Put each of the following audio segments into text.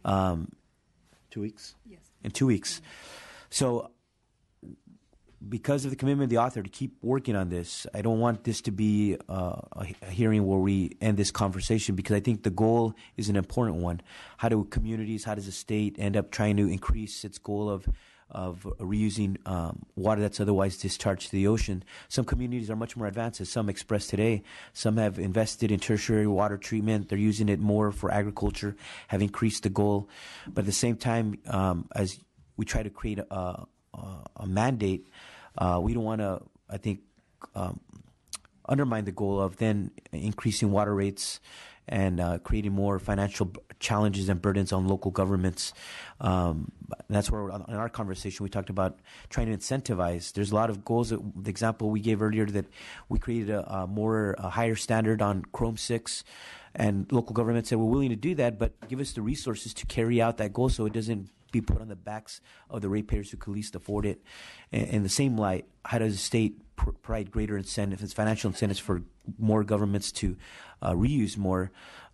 2 weeks? Yes. In 2 weeks. So because of the commitment of the author to keep working on this, I don't want this to be a hearing where we end this conversation, because I think the goal is an important one. How do communities, how does the state end up trying to increase its goal of reusing water that's otherwise discharged to the ocean? Some communities are much more advanced, as some expressed today. Some have invested in tertiary water treatment. They're using it more for agriculture, have increased the goal. But at the same time, as we try to create a mandate, we don't want to, I think, undermine the goal of then increasing water rates and creating more financial challenges and burdens on local governments. That's where, in our conversation, we talked about trying to incentivize. There's a lot of goals. The example we gave earlier, that we created a higher standard on Chrome 6, and local governments said, we're willing to do that, but give us the resources to carry out that goal so it doesn't be put on the backs of the ratepayers who could least afford it. In the same light, how does the state provide greater incentives, financial incentives for more governments to reuse more,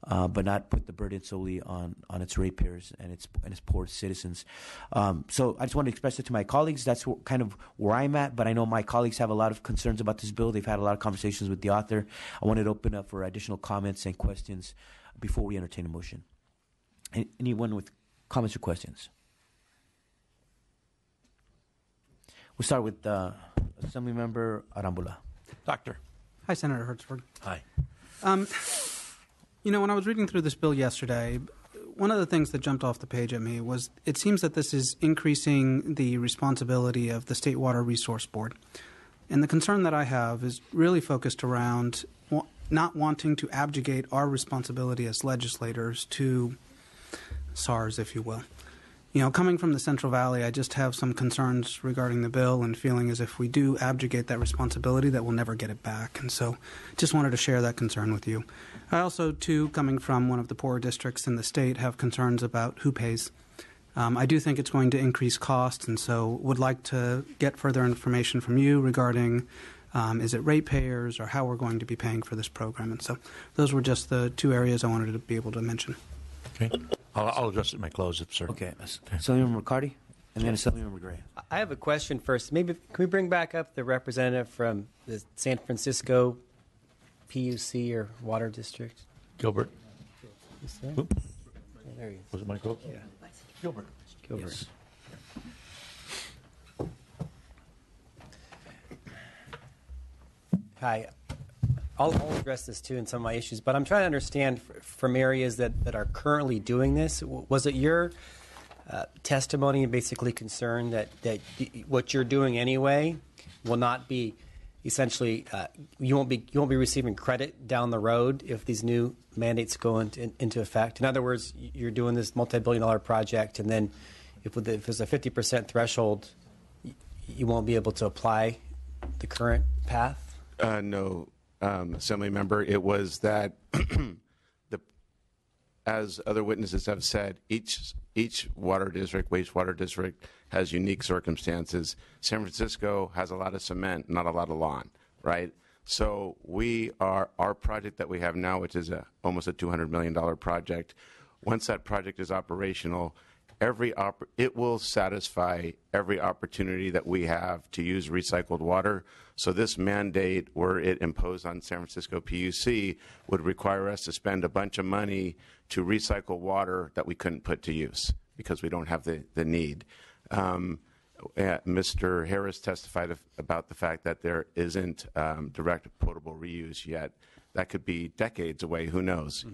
but not put the burden solely on its ratepayers and its poor citizens? So I just want to express it to my colleagues. That's kind of where I'm at, but I know my colleagues have a lot of concerns about this bill. They've had a lot of conversations with the author. I wanted to open up for additional comments and questions before we entertain a motion. Anyone with comments or questions? We'll start with Assemblymember Arambula. Doctor. Hi, Senator Hertzberg. Hi. When I was reading through this bill yesterday, one of the things that jumped off the page at me was it seems that this is increasing the responsibility of the State Water Resource Board. And the concern that I have is really focused around not wanting to abdicate our responsibility as legislators to SARS, if you will. Coming from the Central Valley, I just have some concerns regarding the bill and feeling as if we do abdicate that responsibility, that we'll never get it back. And so just wanted to share that concern with you. I also, too, coming from one of the poorer districts in the state, have concerns about who pays. I do think it's going to increase costs, and so would like to get further information from you regarding is it ratepayers or how we're going to be paying for this program. And so those were just the two areas I wanted to be able to mention. Okay. I'll address it in my close, sir. Okay. Assemblymember McCarty, and then Assemblymember Gray. I have a question first. Maybe can we bring back up the representative from the San Francisco PUC or Water District? Gilbert. Oh, there he is. Was it Michael? Yeah. Gilbert. Gilbert. Yes. Hi. I'll address this too in some of my issues, but I'm trying to understand from areas that are currently doing this. Was it your testimony and basically concern that what you're doing anyway will not be essentially you won't be receiving credit down the road if these new mandates go into effect? In other words, you're doing this multi-billion-dollar project, and then if there's a 50% threshold, you won't be able to apply the current path? No. Assembly member, it was that as other witnesses have said, each water district, wastewater district, has unique circumstances. San Francisco has a lot of cement, not a lot of lawn, right? So our project that we have now, which is almost a $200 million project, once that project is operational, it will satisfy every opportunity that we have to use recycled water. So this mandate, were it imposed on San Francisco PUC, would require us to spend a bunch of money to recycle water that we couldn't put to use because we don't have the need. Mr. Harris testified about the fact that there isn't direct potable reuse yet. That could be decades away. Who knows?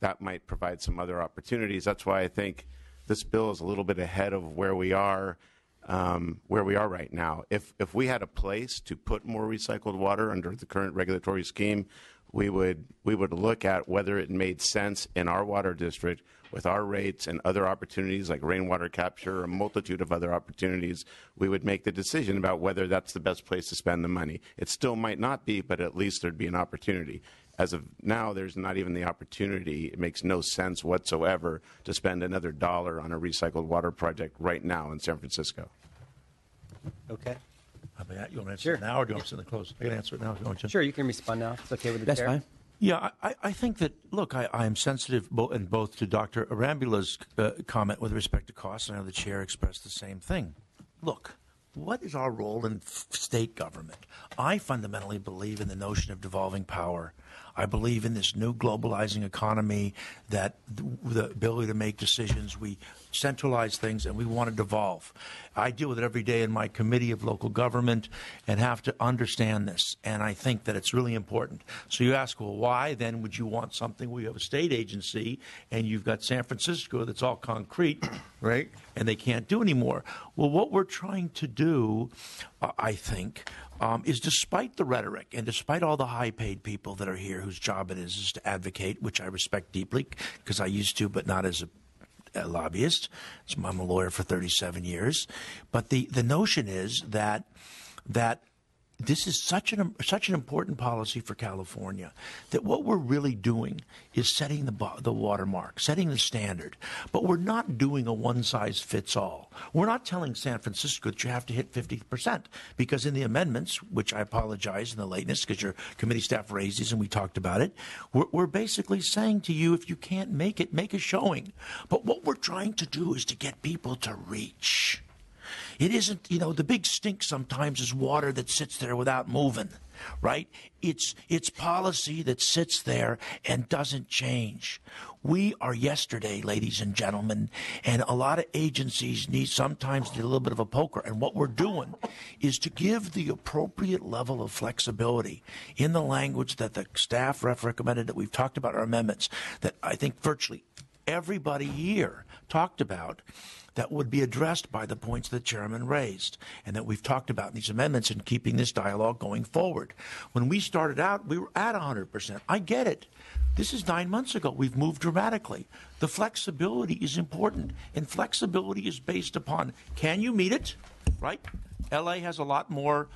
That might provide some other opportunities. That's why I think this bill is a little bit ahead of where we are right now. If we had a place to put more recycled water under the current regulatory scheme, we would look at whether it made sense in our water district with our rates and other opportunities like rainwater capture, a multitude of other opportunities. We would make the decision about whether that's the best place to spend the money. It still might not be, but at least there'd be an opportunity. As of now, there's not even the opportunity. It makes no sense whatsoever to spend another dollar on a recycled water project right now in San Francisco. Okay. You want to answer it now, or do you want to sit in the close? I can answer it now if you want to. Sure, you can respond now. It's okay with the That's chair. fine. Yeah, I think that, look, I am sensitive both to Dr. Arambula's comment with respect to costs, and I know the chair expressed the same thing. Look, what is our role in state government? I fundamentally believe in the notion of devolving power. I believe in this new globalizing economy, that the ability to make decisions, we centralize things and we want to devolve. I deal with it every day in my committee of local government and have to understand this, and I think that it's really important. So you ask, well, why then would you want something where you have a state agency and you've got San Francisco that's all concrete, right, and they can't do anymore? Well, what we're trying to do, I think, is despite the rhetoric and despite all the high-paid people that are here whose job it is to advocate, which I respect deeply because I used to, but not as a lobbyist. So I'm a lawyer for 37 years. But the notion is that this is such an important policy for California that what we're really doing is setting the watermark, setting the standard. But we're not doing a one-size-fits-all. We're not telling San Francisco that you have to hit 50%, because in the amendments, which I apologize in the lateness because your committee staff raised these and we talked about it, we're basically saying to you, if you can't make it, make a showing. But what we're trying to do is to get people to reach. It isn't, the big stink sometimes is water that sits there without moving, right? It's policy that sits there and doesn't change. We are yesterday, ladies and gentlemen, and a lot of agencies sometimes need a little bit of a poker. And what we're doing is to give the appropriate level of flexibility in the language that the staff recommended, that we've talked about our amendments, that I think virtually everybody here talked about, that would be addressed by the points the chairman raised and that we've talked about in these amendments and keeping this dialogue going forward. When we started out, we were at 100%. I get it. This is 9 months ago. We've moved dramatically. The flexibility is important, and flexibility is based upon, can you meet it, right? LA has a lot more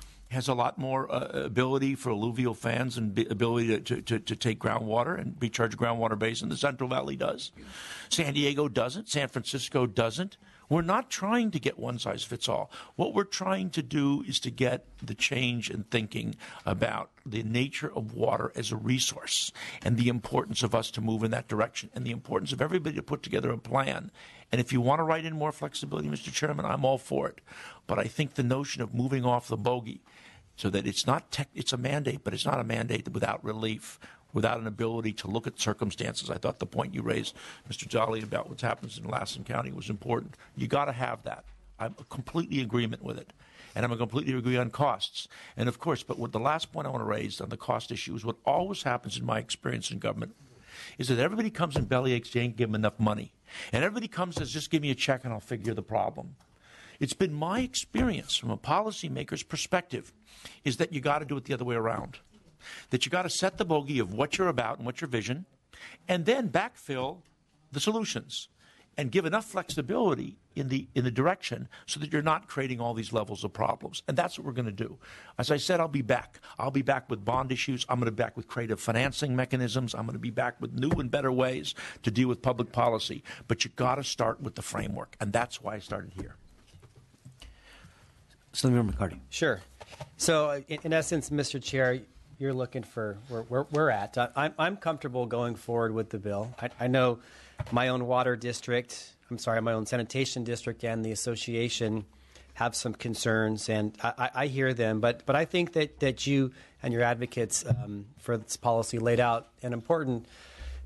ability for alluvial fans and ability to take groundwater and recharge groundwater basin. The Central Valley does. San Diego doesn't. San Francisco doesn't. We're not trying to get one size fits all. What we're trying to do is to get the change in thinking about the nature of water as a resource and the importance of us to move in that direction and the importance of everybody to put together a plan. And if you want to write in more flexibility, Mr. Chairman, I'm all for it. But I think the notion of moving off the bogey so that it's a mandate, but it's not a mandate without relief, without an ability to look at circumstances. I thought the point you raised, Mr. Jolly, about what happens in Lassen County was important. You got to have that. I'm completely in agreement with it. And I'm completely agree on costs. And of course, but what the last point I want to raise on the cost issue is what always happens in my experience in government is that everybody comes in bellyaches, you ain't give them enough money. And everybody comes and says, just give me a check and I'll figure the problem. It's been my experience from a policymaker's perspective is that you got to do it the other way around. That you got to set the bogey of what you're about and what's your vision, and then backfill the solutions and give enough flexibility in the direction so that you're not creating all these levels of problems. And that's what we're going to do. As I said, I'll be back. I'll be back with bond issues. I'm going to be back with creative financing mechanisms. I'm going to be back with new and better ways to deal with public policy. But you got to start with the framework, and that's why I started here. Senator McCarty. Sure. So, in essence, Mr. Chair, you're looking for where we're at. I'm comfortable going forward with the bill. I know my own my own sanitation district and the association have some concerns, and I hear them. But I think that you and your advocates for this policy laid out an important,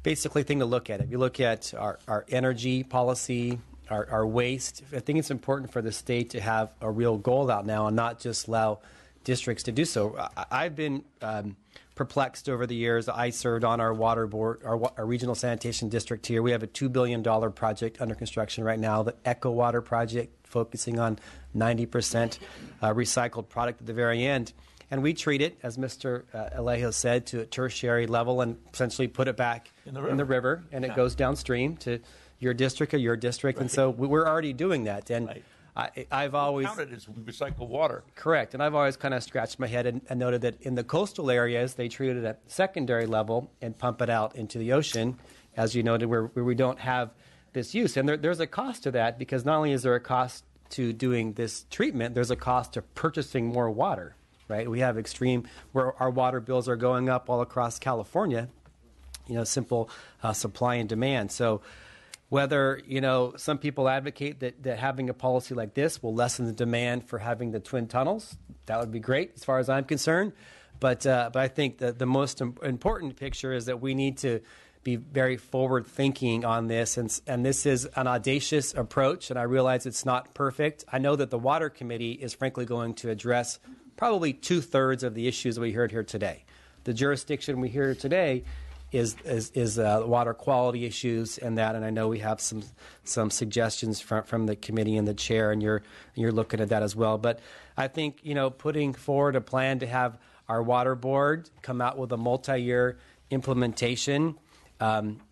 basically, thing to look at. If you look at our energy policy, our waste, I think it's important for the state to have a real goal out now and not just allow districts to do so. I've been perplexed over the years. I served on our water board, our regional sanitation district here. We have a $2 billion project under construction right now, the Echo Water project, focusing on 90% recycled product at the very end. And we treat it, as Mr. Alejo said, to a tertiary level and essentially put it back in the river, and it goes downstream to your district or your district. Right. And so we're already doing that. And right. I've always counted as recycled water. Correct, and I've always kind of scratched my head and noted that in the coastal areas they treat it at secondary level and pump it out into the ocean, as you noted, where we don't have this use. And there's a cost to that, because not only is there a cost to doing this treatment, there's a cost to purchasing more water. Right, we have extreme where our water bills are going up all across California simple supply and demand. So whether, some people advocate that having a policy like this will lessen the demand for having the twin tunnels, that would be great as far as I'm concerned. But I think that the most important picture is that we need to be very forward-thinking on this, and this is an audacious approach, and I realize it's not perfect. I know that the Water Committee is frankly going to address probably 2/3 of the issues that we heard here today. The jurisdiction we hear today is water quality issues and that, and I know we have some suggestions from the committee and the chair, and you're looking at that as well. But I think putting forward a plan to have our water board come out with a multi-year implementation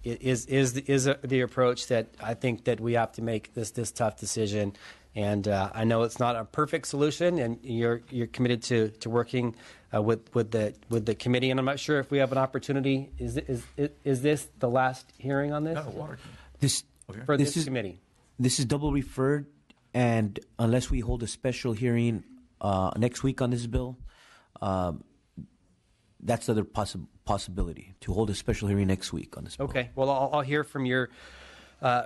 is the approach that I think that we have to make this tough decision. And I know it's not a perfect solution, and you're committed to working with the committee. And I'm not sure if we have an opportunity. Is this the last hearing on this? No, water. This committee. This is double referred, and unless we hold a special hearing next week on this bill, that's the other possibility, to hold a special hearing next week on this bill. Okay. Well, I'll hear from your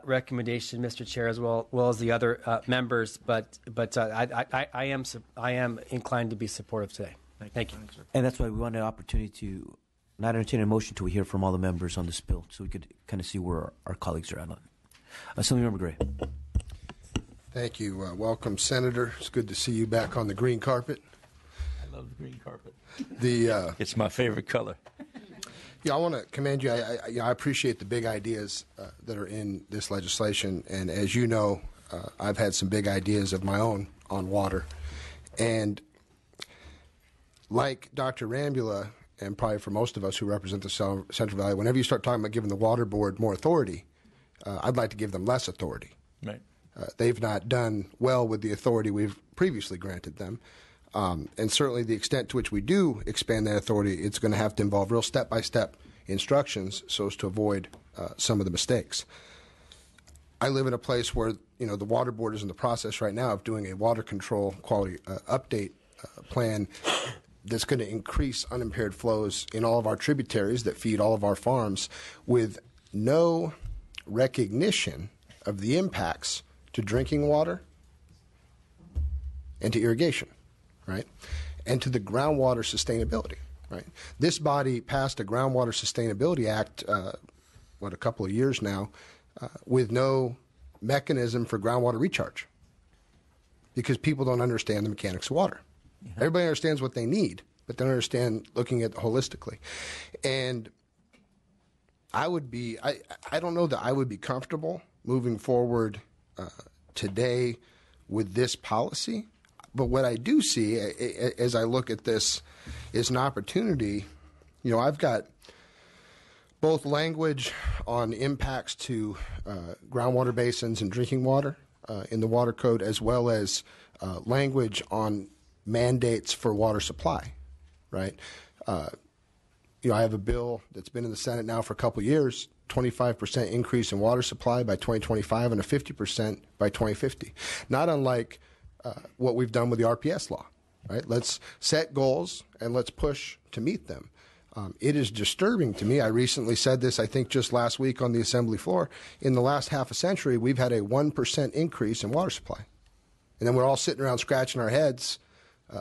recommendation, Mr. Chair, as well as the other members. But I am inclined to be supportive today. Thank you. And that's why we want an opportunity to not entertain a motion till we hear from all the members on this bill, so we could kind of see where our colleagues are at on it. Assemblymember Gray. Thank you. Welcome, Senator. It's good to see you back on the green carpet. I love the green carpet. It's my favorite color. Yeah, I want to commend you. I appreciate the big ideas that are in this legislation. And as you know, I've had some big ideas of my own on water. And like Dr. Rambula, and probably for most of us who represent the Central Valley, whenever you start talking about giving the water board more authority, I'd like to give them less authority. Right. They've not done well with the authority we've previously granted them. And certainly the extent to which we do expand that authority, it's going to have to involve real step-by-step instructions so as to avoid some of the mistakes. I live in a place where the water board is in the process right now of doing a water control quality update plan that's going to increase unimpaired flows in all of our tributaries that feed all of our farms, with no recognition of the impacts to drinking water and to irrigation, right? And to the groundwater sustainability, right? This body passed a Groundwater Sustainability Act, a couple of years now, with no mechanism for groundwater recharge, because people don't understand the mechanics of water. Yeah. Everybody understands what they need, but they don't understand looking at it holistically. And I don't know that I would be comfortable moving forward today with this policy. But what I do see as I look at this is an opportunity. I've got both language on impacts to groundwater basins and drinking water in the water code, as well as language on mandates for water supply, right? I have a bill that's been in the Senate now for a couple of years, 25% increase in water supply by 2025 and a 50% by 2050. Not unlike what we've done with the RPS law, right? Let's set goals and let's push to meet them. It is disturbing to me. I recently said this, I think just last week on the Assembly floor. In the last half a century, we've had a 1% increase in water supply. And then we're all sitting around scratching our heads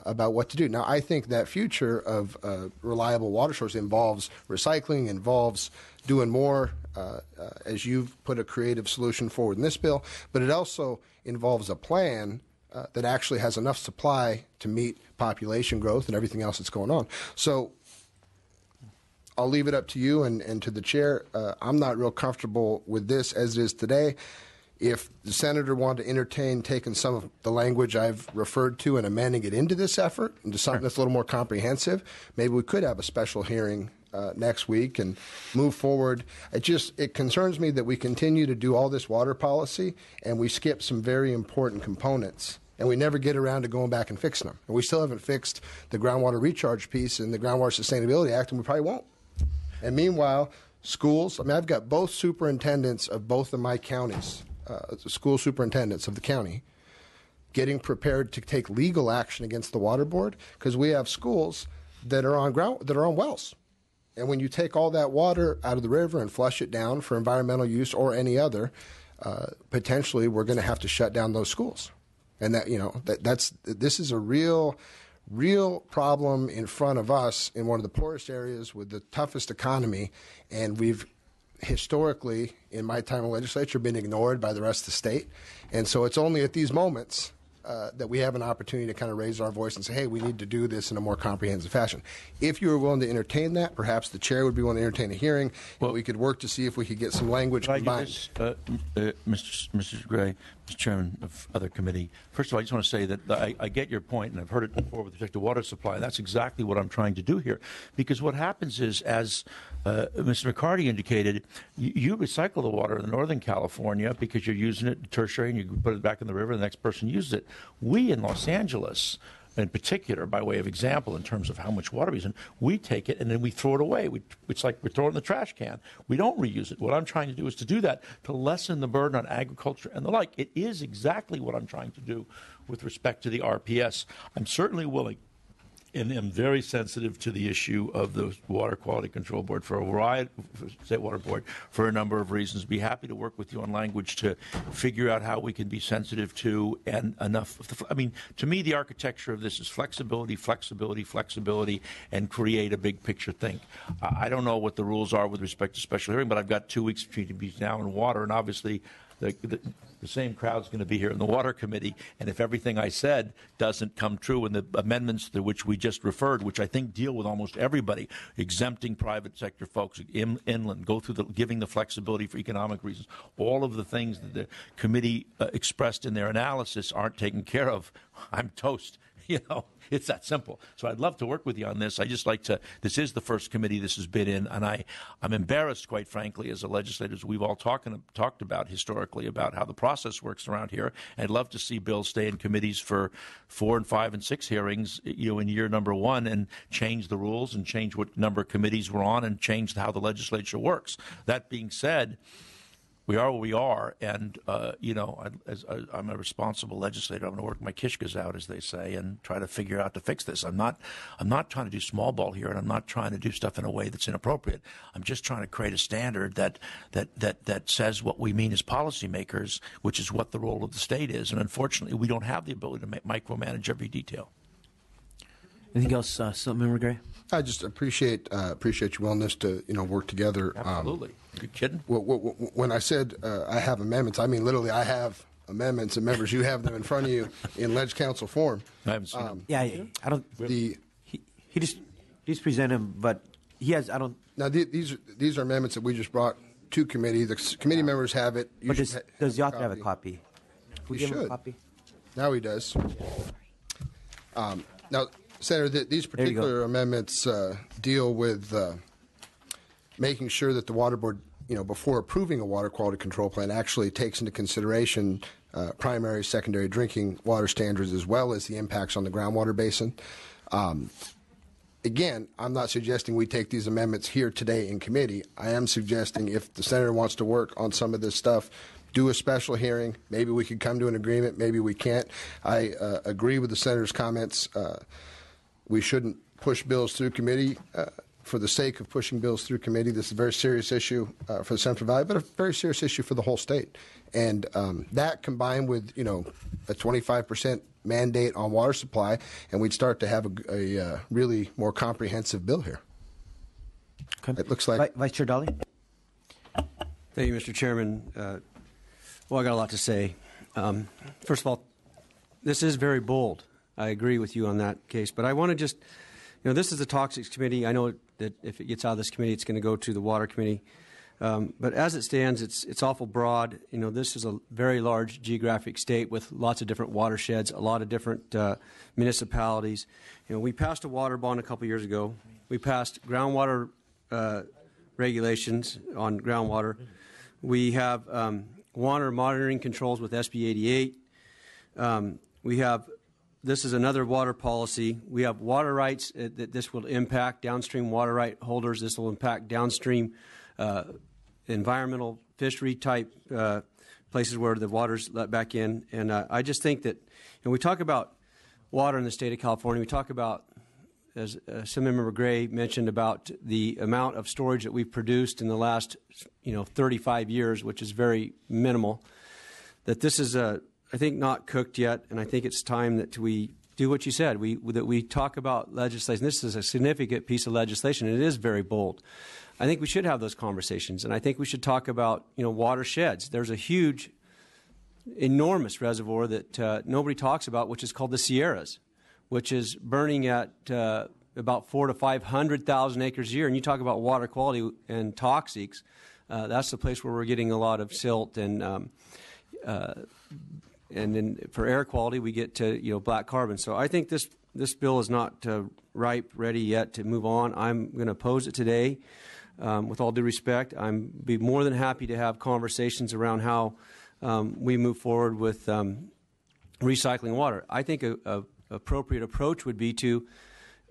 about what to do. Now, I think that future of reliable water source involves recycling, involves doing more, as you've put a creative solution forward in this bill, but it also involves a plan that actually has enough supply to meet population growth and everything else that's going on. So I'll leave it up to you and to the chair. I'm not real comfortable with this as it is today. If the senator wanted to entertain taking some of the language I've referred to and amending it into this effort into something that's a little more comprehensive, maybe we could have a special hearing next week and move forward. It concerns me that we continue to do all this water policy and we skip some very important components, and we never get around to going back and fixing them. And we still haven't fixed the groundwater recharge piece in the Groundwater Sustainability Act, and we probably won't. And meanwhile, schools, I've got both superintendents of both of my counties, school superintendents of the county, getting prepared to take legal action against the water board because we have schools that are on wells. And when you take all that water out of the river and flush it down for environmental use or any other, potentially we're going to have to shut down those schools. And this is a real problem in front of us in one of the poorest areas with the toughest economy, and we've historically, in my time in the legislature, been ignored by the rest of the state. And so it's only at these moments that we have an opportunity to kind of raise our voice and say, hey, we need to do this in a more comprehensive fashion. If you were willing to entertain that, perhaps the chair would be willing to entertain a hearing, and we could work to see if we could get some language combined. Mr. Gray, Mr. Chairman of other committee, first of all, I just want to say that I get your point, and I've heard it before with respect to water supply. That's exactly what I'm trying to do here. Because what happens is, as Mr. McCarty indicated, you recycle the water in Northern California because you're using it tertiary and you put it back in the river and the next person uses it. We in Los Angeles, in particular, by way of example, in terms of how much water we use, we take it and then we throw it away. It's like we're throwing it in the trash can. We don't reuse it. What I'm trying to do is to do that, to lessen the burden on agriculture and the like. It is exactly what I'm trying to do with respect to the RPS. I'm certainly willing and am very sensitive to the issue of the Water Quality Control Board for a variety, State Water Board, for a number of reasons. Be happy to work with you on language to figure out how we can be sensitive to and enough of the. I mean, to me, the architecture of this is flexibility, flexibility, flexibility, and create a big picture thing. I don't know what the rules are with respect to special hearing, but I've got 2 weeks between now and water, and obviously the same crowd's going to be here in the Water Committee, and if everything I said doesn't come true in the amendments to which we just referred, which I think deal with almost everybody, exempting private sector folks, inland, go through giving the flexibility for economic reasons, all of the things that the committee expressed in their analysis aren't taken care of, I'm toast. It's that simple. So I'd love to work with you on this. I just like to, this is the first committee this has been in, and I'm embarrassed, quite frankly, as a legislator, as we've all talked about historically about how the process works around here. I'd love to see bills stay in committees for 4 and 5 and 6 hearings, in year number 1, and change the rules and change what number of committees we're on and change how the legislature works. That being said, we are where we are, and I'm a responsible legislator. I'm going to work my kishkas out, as they say, and try to figure out to fix this. I'm not trying to do small ball here, and I'm not trying to do stuff in a way that's inappropriate. I'm just trying to create a standard that says what we mean as policymakers, which is what the role of the state is. And unfortunately, we don't have the ability to micromanage every detail. Anything else, Member Gray? I just appreciate your willingness to work together. Absolutely. Are you kidding? When I said I have amendments, I mean literally I have amendments, and members, you have them in front of you in Leg Council form. I haven't seen them. Yeah, I don't. He just presented them, but he has. I don't. Now these are amendments that we just brought to committee. The committee members have it. But does the author have a copy? He should. Him a copy? Now he does. Now, Senator, these particular amendments deal with making sure that the Water Board, before approving a water quality control plan, actually takes into consideration primary, secondary drinking water standards as well as the impacts on the groundwater basin. Again, I'm not suggesting we take these amendments here today in committee. I am suggesting if the senator wants to work on some of this stuff, do a special hearing. Maybe we could come to an agreement. Maybe we can't. I agree with the senator's comments. We shouldn't push bills through committee for the sake of pushing bills through committee. This is a very serious issue for the Central Valley, but a very serious issue for the whole state. And that combined with, a 25% mandate on water supply, and we'd start to have a really more comprehensive bill here. Okay. It looks like Vice Chair Daly. Thank you, Mr. Chairman. Well, I got a lot to say. First of all, this is very bold. I agree with you on that case. But I want to just, this is the Toxics Committee. I know that if it gets out of this committee, it's going to go to the Water Committee. But as it stands, it's awful broad. This is a very large geographic state with lots of different watersheds, a lot of different municipalities. We passed a water bond a couple years ago. We passed groundwater regulations on groundwater. We have water monitoring controls with SB 88. We have, this is another water policy. We have water rights that this will impact downstream water right holders. This will impact downstream environmental fishery type places where the water's let back in. And I just think that we talk about water in the state of California. We talk about as Assemblymember Gray mentioned about the amount of storage that we've produced in the last 35 years, which is very minimal, that this is, I think, not cooked yet, and I think it's time that we do what you said, that we talk about legislation. This is a significant piece of legislation, and it is very bold. I think we should have those conversations, and I think we should talk about watersheds. There's a huge, enormous reservoir that nobody talks about, which is called the Sierras, which is burning at about 400,000 to 500,000 acres a year. And you talk about water quality and toxics, that's the place where we're getting a lot of silt and then for air quality, we get to black carbon. So I think this bill is not ripe, ready yet to move on. I'm going to oppose it today. With all due respect, I'd be more than happy to have conversations around how we move forward with recycling water. I think a appropriate approach would be to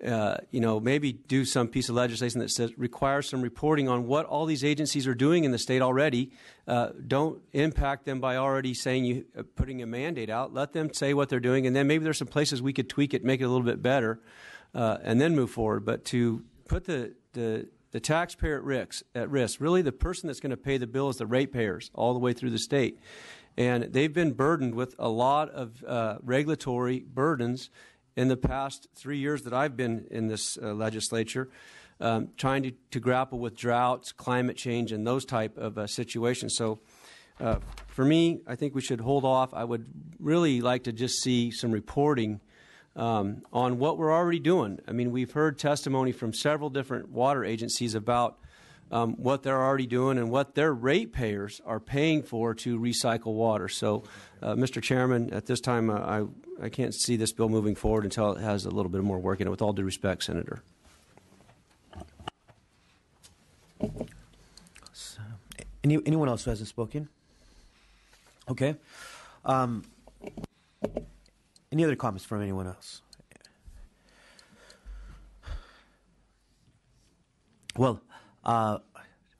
maybe do some piece of legislation that says requires some reporting on what all these agencies are doing in the state already. Don't impact them by already saying putting a mandate out. Let them say what they're doing, and then maybe there's some places we could tweak it, make it a little bit better, and then move forward. But to put the taxpayer at risk, really the person that's going to pay the bill is the ratepayers all the way through the state. And they've been burdened with a lot of regulatory burdens in the past 3 years that I've been in this legislature, trying to grapple with droughts, climate change, and those type of situations. So for me, I think we should hold off. I would really like to just see some reporting on what we're already doing. I mean, we've heard testimony from several different water agencies about what they're already doing and what their ratepayers are paying for to recycle water. So, Mr. Chairman, at this time, I can't see this bill moving forward until it has a little bit more work in it, with all due respect, Senator. So, anyone else who hasn't spoken? Okay. Any other comments from anyone else? Well,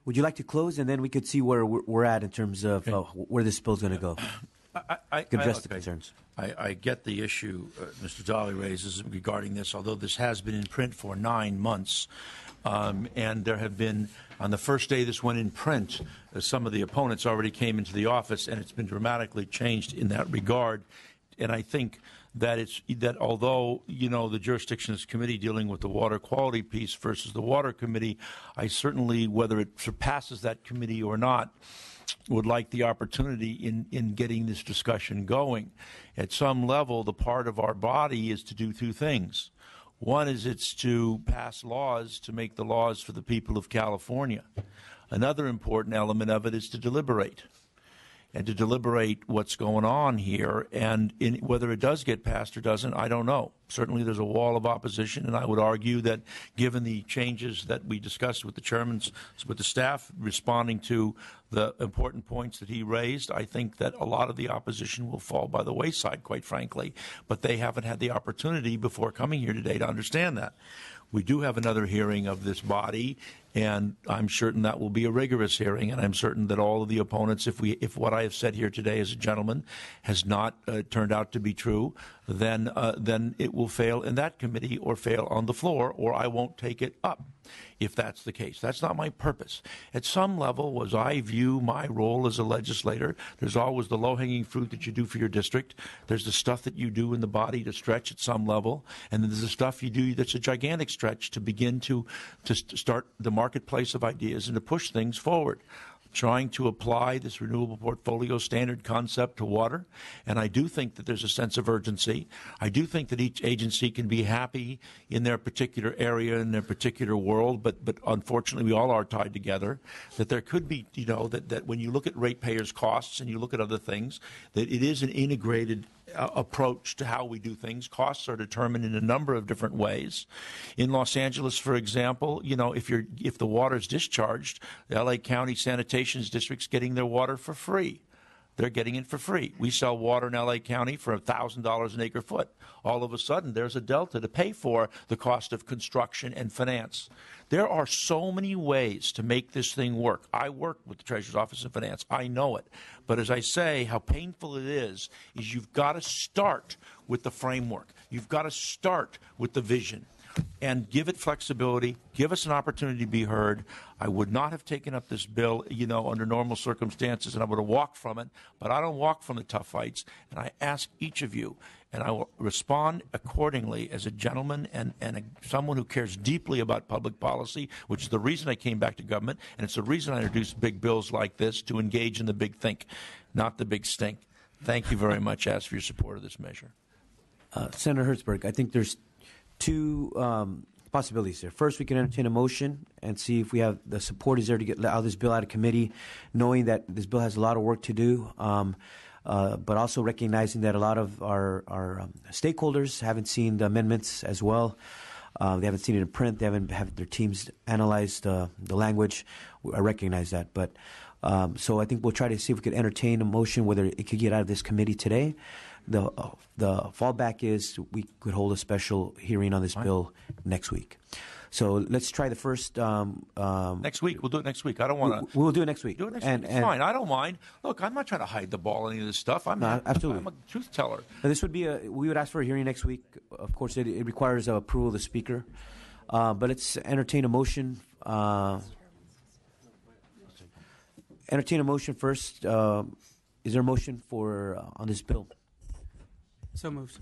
would you like to close, and then we could see where we're at in terms of where this bill's going to go? I address the concerns. I get the issue Mr. Dolly raises regarding this, although this has been in print for 9 months. And there have been, on the first day this went in print, some of the opponents already came into the office, and it's been dramatically changed in that regard. And I think that although the jurisdictions committee dealing with the water quality piece versus the water committee, I certainly, whether it surpasses that committee or not, would like the opportunity in getting this discussion going. At some level, the part of our body is to do two things. One is it's to pass laws, to make the laws for the people of California. Another important element of it is to deliberate. And to deliberate what's going on here, and whether it does get passed or doesn't, I don't know. Certainly there's a wall of opposition, and I would argue that given the changes that we discussed with with the staff responding to the important points that he raised, I think that a lot of the opposition will fall by the wayside, quite frankly. But they haven't had the opportunity before coming here today to understand that. We do have another hearing of this body, and I'm certain that will be a rigorous hearing, and I'm certain that all of the opponents, if what I have said here today as a gentleman has not turned out to be true, then it will fail in that committee or fail on the floor, or I won't take it up if that's the case. That's not my purpose. At some level, as I view my role as a legislator, there's always the low-hanging fruit that you do for your district. There's the stuff that you do in the body to stretch at some level, and then there's the stuff you do that's a gigantic stretch to begin to start the marketplace of ideas and to push things forward. Trying to apply this renewable portfolio standard concept to water, and I do think that there's a sense of urgency. I do think that each agency can be happy in their particular area, in their particular world, but unfortunately we all are tied together, that there could be, that when you look at ratepayers' costs and you look at other things, that it is an integrated approach to how we do things. Costs are determined in a number of different ways. In Los Angeles, for example, if the water is discharged, the LA County Sanitation District's getting their water for free. They're getting it for free. We sell water in LA County for $1,000 an acre foot. All of a sudden, there's a delta to pay for the cost of construction and finance. There are so many ways to make this thing work. I work with the Treasurer's Office of Finance. I know it. But as I say, how painful it is you've got to start with the framework. You've got to start with the vision. and give it flexibility, give us an opportunity to be heard. I would not have taken up this bill, under normal circumstances, and I would have walked from it, but I don't walk from the tough fights, and I ask each of you, and I will respond accordingly as a gentleman and someone who cares deeply about public policy, which is the reason I came back to government, and it's the reason I introduced big bills like this, to engage in the big think, not the big stink. Thank you very much. Ask for your support of this measure. Senator Hertzberg, I think there's two possibilities there. First, we can entertain a motion and see if we have the support is there to get out this bill out of committee, knowing that this bill has a lot of work to do, but also recognizing that a lot of our stakeholders haven't seen the amendments as well. They haven't seen it in print. They haven't had their teams analyze the language. I recognize that. But so I think we'll try to see if we could entertain a motion, whether it could get out of this committee today. The fallback is we could hold a special hearing on this bill next week. So let's try the first. Next week. We'll do it next week. I don't want to. We'll do it next week. Do it next week. It's fine. I don't mind. Look, I'm not trying to hide the ball in any of this stuff. Absolutely. I'm a truth teller. Now, this would be we would ask for a hearing next week. Of course, it requires approval of the speaker. But let's entertain a motion. Entertain a motion first. Is there a motion for on this bill? So moved.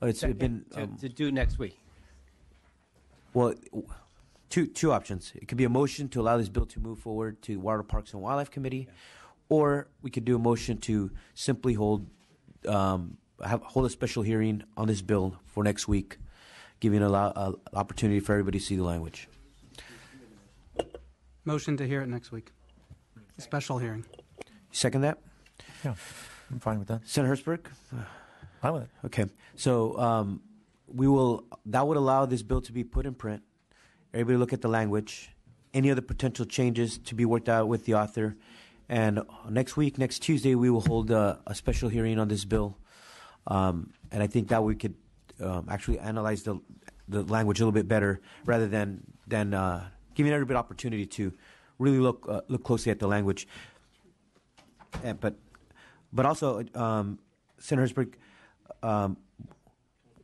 It's been to do next week. Well, two options. It could be a motion to allow this bill to move forward to Water Parks and Wildlife Committee, or we could do a motion to simply hold a special hearing on this bill for next week, giving an opportunity for everybody to see the language. Motion to hear it next week. A special hearing. You second that? Yeah, I'm fine with that. Senator Hertzberg? Fine with it. Okay. So that would allow this bill to be put in print. Everybody look at the language. Any other potential changes to be worked out with the author. And next Tuesday, we will hold a special hearing on this bill. And I think that we could actually analyze the language a little bit better, rather than giving everybody opportunity to really look closely at the language. But also, Senator Hertzberg,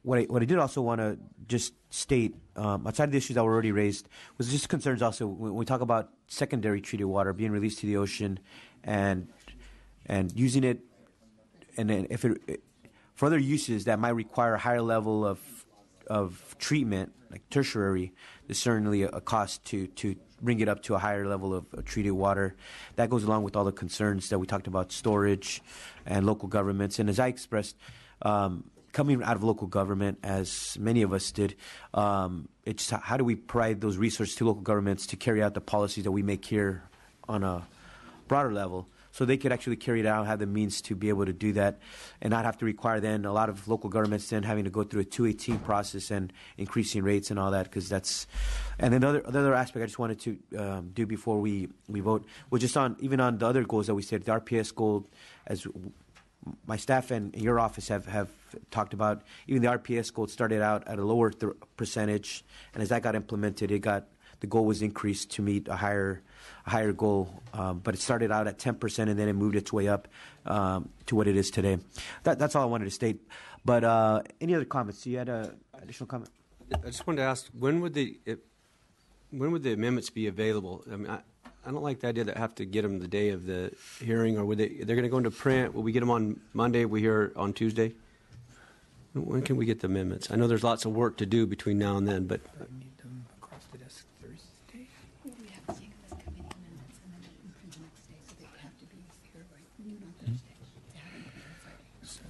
what I did also want to just state, outside of the issues that were already raised, was just concerns also when we talk about secondary treated water being released to the ocean and using it, and then if it for other uses that might require a higher level of treatment, like tertiary, there's certainly a cost to bring it up to a higher level of treated water. That goes along with all the concerns that we talked about, storage and local governments. And as I expressed, coming out of local government, as many of us did, it's how do we provide those resources to local governments to carry out the policies that we make here on a broader level, so they could actually carry it out, have the means to be able to do that, and not have to require then a lot of local governments then having to go through a 218 process and increasing rates and all that, because that's. And then the other aspect I just wanted to do before we vote was just on even on the other goals that we said, the RPS goal, as my staff and your office have talked about. Even the RPS goal started out at a lower percentage, and as that got implemented, the goal was increased to meet a higher goal, but it started out at 10%, and then it moved its way up to what it is today. That's all I wanted to state. But any other comments? You had an additional comment? I just wanted to ask, when would the amendments be available? I mean, I don't like the idea that I have to get them the day of the hearing, or they're going to go into print. Will we get them on Monday? We hear on Tuesday? When can we get the amendments? I know there's lots of work to do between now and then, but.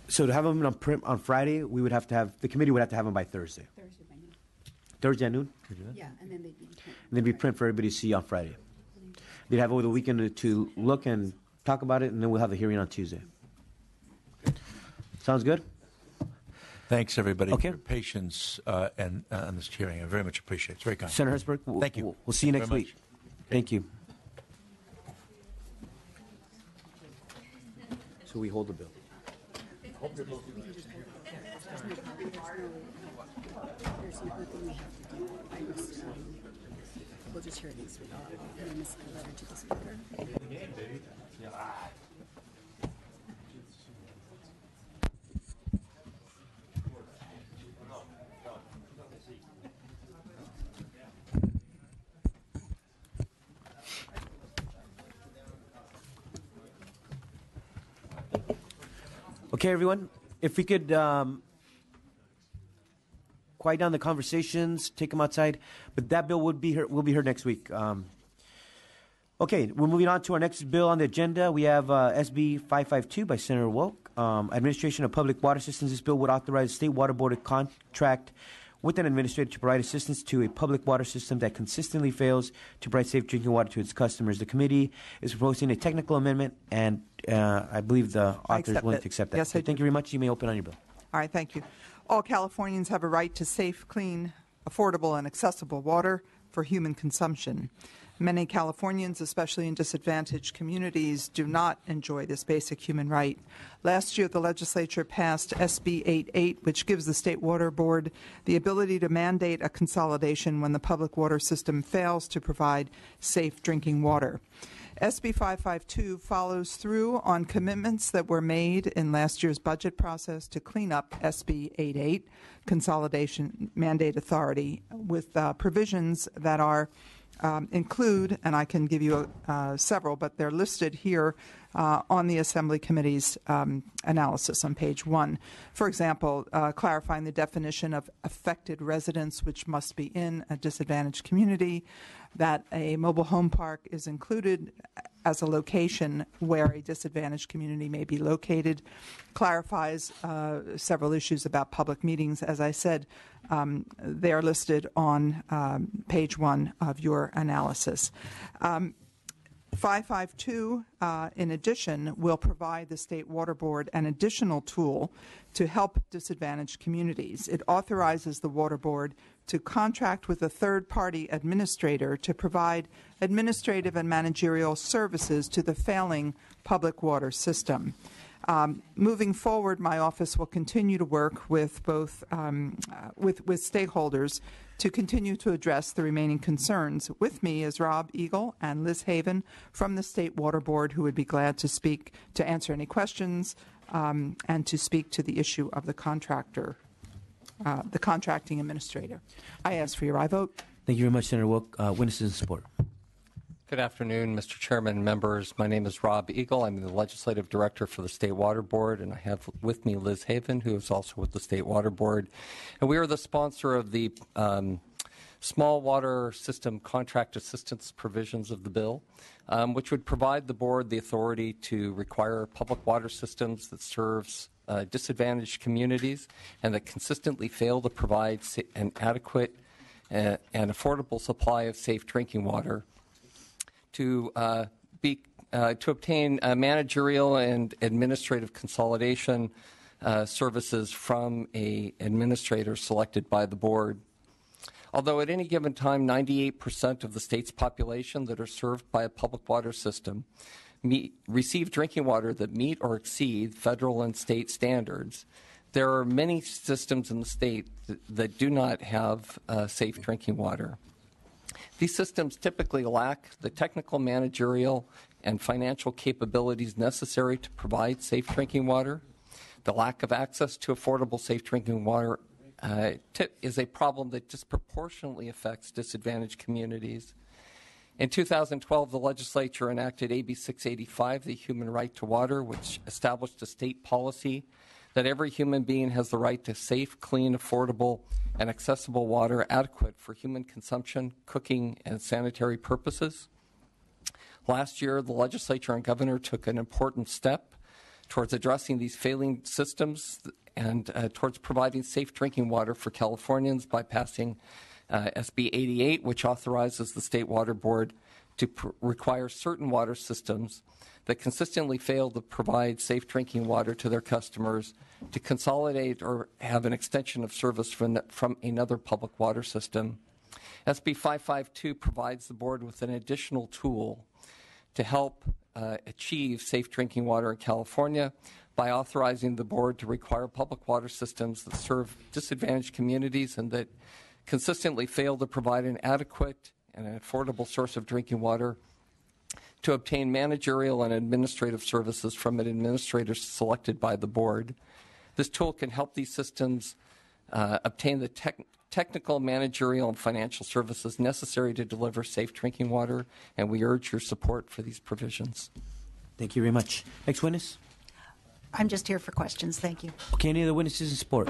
So to have them on print on Friday, we would have to have the committee would have to have them by Thursday. Thursday by noon. Thursday at noon. Yeah, and then they'd be in print. And they'd be print for everybody to see on Friday. They'd have over the weekend to look and talk about it, and then we'll have a hearing on Tuesday. Sounds good? Thanks, everybody, Okay. for your patience and on this hearing. I very much appreciate it. It's very kind. Senator Hertzberg, Thank you. We'll see you next Very week. much. Thank you. So we hold the bill. There's nothing we have to do. We'll just hear these week. And then this letter to the speaker. Okay, everyone, if we could quiet down the conversations, take them outside. But that bill will be heard next week. Okay, we're moving on to our next bill on the agenda. We have SB 552 by Senator Wilk. Administration of Public Water Systems. This bill would authorize the State Water Board to contract with an administrator to provide assistance to a public water system that consistently fails to provide safe drinking water to its customers. The committee is proposing a technical amendment, and I believe the author is willing to accept that. Yes, I do. Thank you very much. You may open on your bill. All right, thank you. All Californians have a right to safe, clean, affordable, and accessible water for human consumption. Many Californians, especially in disadvantaged communities, do not enjoy this basic human right. Last year, the legislature passed SB 88, which gives the State Water Board the ability to mandate a consolidation when the public water system fails to provide safe drinking water. SB 552 follows through on commitments that were made in last year's budget process to clean up SB 88, Consolidation Mandate Authority, with provisions that are include, and I can give you several, but they're listed here on the Assembly Committee's analysis on page 1. For example, clarifying the definition of affected residents, which must be in a disadvantaged community, that a mobile home park is included as a location where a disadvantaged community may be located, clarifies several issues about public meetings. As I said, they are listed on page 1 of your analysis. 552, in addition, will provide the State Water Board an additional tool to help disadvantaged communities. It authorizes the Water Board to contract with a third-party administrator to provide administrative and managerial services to the failing public water system. Moving forward, my office will continue to work with both with stakeholders to continue to address the remaining concerns. With me is Rob Eagle and Liz Haven from the State Water Board, who would be glad to speak, to answer any questions, and to speak to the issue of the contracting administrator. I ask for your aye vote. Thank you very much, Senator Wilk. Witnesses in support. Good afternoon, Mr. Chairman and members. My name is Rob Eagle. I'm the Legislative Director for the State Water Board, and I have with me Liz Haven, who is also with the State Water Board. And we are the sponsor of the Small Water System Contract Assistance provisions of the bill, which would provide the Board the authority to require public water systems that serves disadvantaged communities and that consistently fail to provide an adequate and affordable supply of safe drinking water to obtain managerial and administrative consolidation services from an administrator selected by the board. Although at any given time, 98% of the state's population that are served by a public water system receive drinking water that meet or exceed federal and state standards, there are many systems in the state that do not have safe drinking water. These systems typically lack the technical, managerial, and financial capabilities necessary to provide safe drinking water. The lack of access to affordable, safe drinking water is a problem that disproportionately affects disadvantaged communities. In 2012, the legislature enacted AB 685, the Human Right to Water, which established a state policy that every human being has the right to safe, clean, affordable, and accessible water adequate for human consumption, cooking, and sanitary purposes. Last year, the legislature and governor took an important step towards addressing these failing systems and towards providing safe drinking water for Californians by passing SB 88, which authorizes the State Water Board to require certain water systems that consistently fail to provide safe drinking water to their customers to consolidate or have an extension of service from another public water system. SB 552 provides the board with an additional tool to help achieve safe drinking water in California by authorizing the board to require public water systems that serve disadvantaged communities and that consistently fail to provide an adequate and an affordable source of drinking water to obtain managerial and administrative services from an administrator selected by the board. This tool can help these systems obtain the technical, managerial, and financial services necessary to deliver safe drinking water, and we urge your support for these provisions. Thank you very much. Next witness. I'm just here for questions. Thank you. Okay, any other witnesses in support?